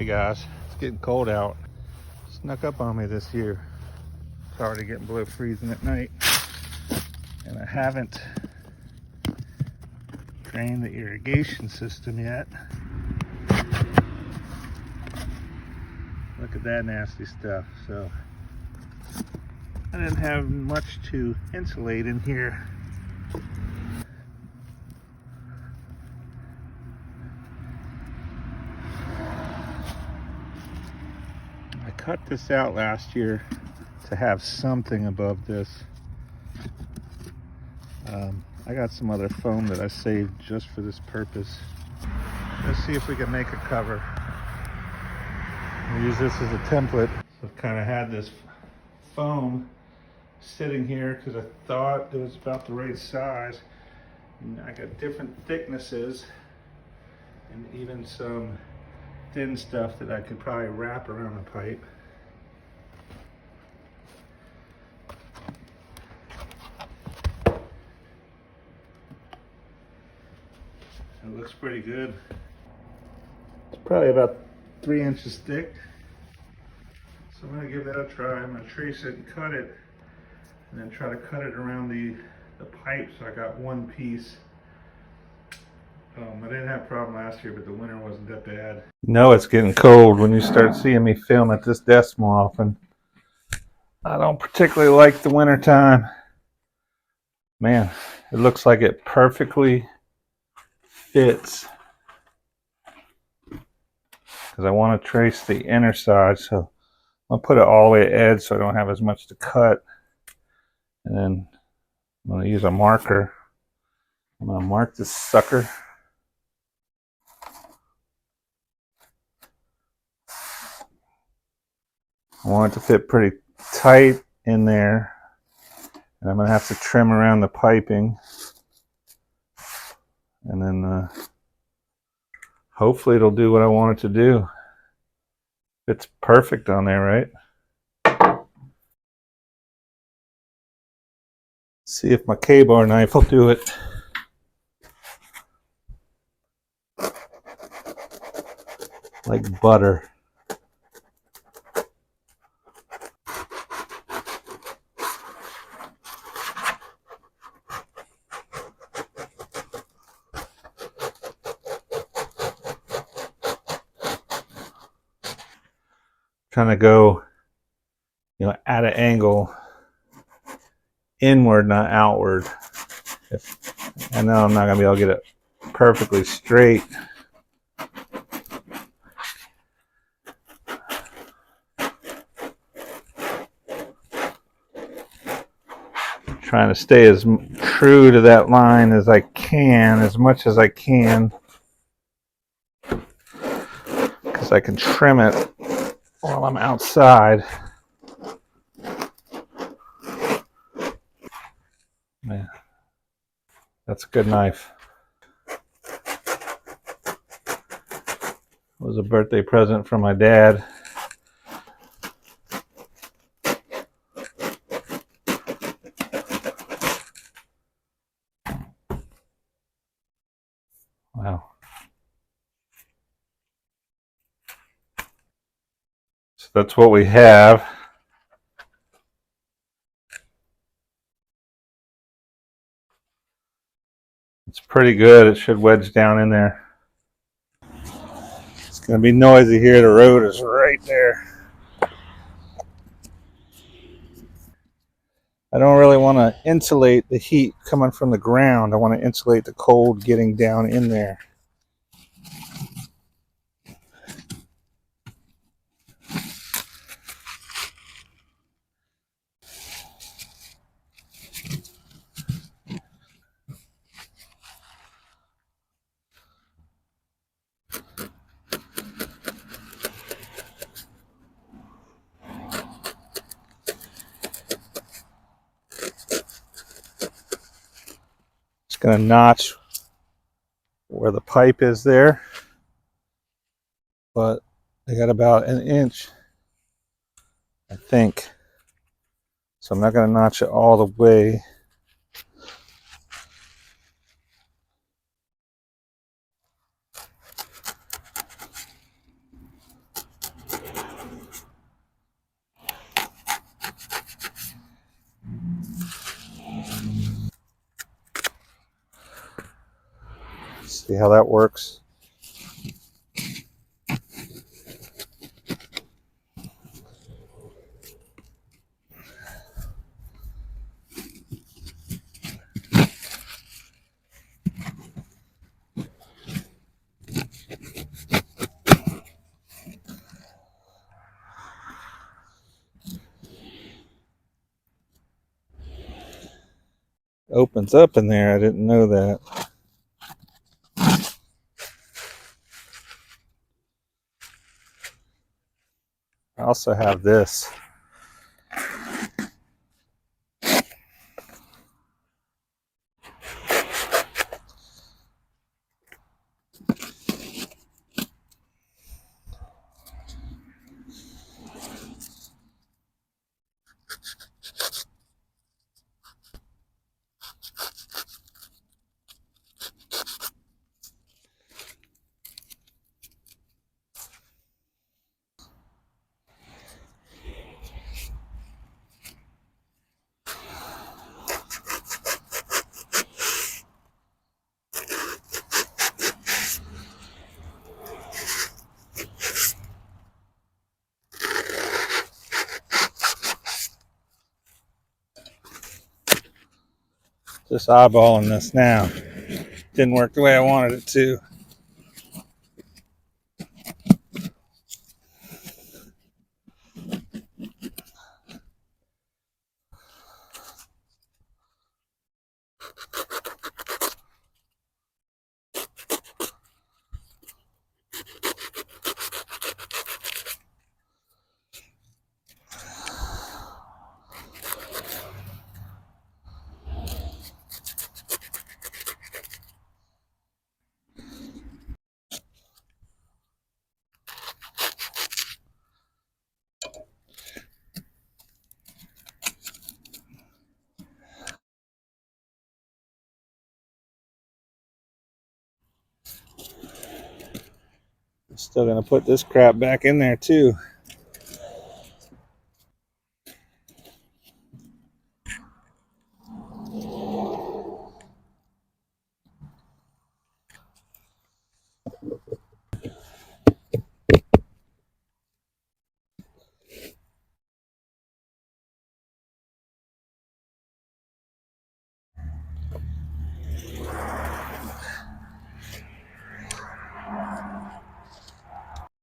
Hey guys, it's getting cold out. Snuck up on me this year. It's already getting below freezing at night. And I haven't drained the irrigation system yet. Look at that nasty stuff. So I didn't have much to insulate in here. I cut this out last year to have something above this. I got some other foam that I saved just for this purpose. Let's see if we can make a cover. I'll use this as a template. So I've kind of had this foam sitting here because I thought it was about the right size. And I got different thicknesses and even some thin stuff that I could probably wrap around the pipe. It looks pretty good. It's probably about 3 inches thick. So I'm gonna give that a try. I'm gonna trace it and cut it, and then try to cut it around the pipe so I got one piece. I didn't have a problem last year, but the winter wasn't that bad. You know it's getting cold when you start seeing me film at this desk more often. I don't particularly like the winter time. Man, it looks like it perfectly fits. Because I want to trace the inner side, so I'll put it all the way to edge so I don't have as much to cut. And then I'm going to use a marker. I'm going to mark this sucker. I want it to fit pretty tight in there. And I'm going to have to trim around the piping. And then hopefully it'll do what I want it to do. It's perfect on there, right? See if my K-bar knife will do it. Like butter. Trying to go, at an angle inward, not outward. I know I'm not going to be able to get it perfectly straight. Trying to stay as true to that line as I can, as much as I can, because I can trim it while I'm outside. Man, that's a good knife. It was a birthday present from my dad. Wow. So that's what we have. It's pretty good. It should wedge down in there. It's going to be noisy here. The road is right there. I don't really want to insulate the heat coming from the ground. I want to insulate the cold getting down in there. Going to notch where the pipe is there, but I got about an inch, I think, so I'm not going to notch it all the way. See how that works? Opens up in there. I didn't know that. I also have this. Just eyeballing this now. Didn't work the way I wanted it to. Still gonna put this crap back in there too.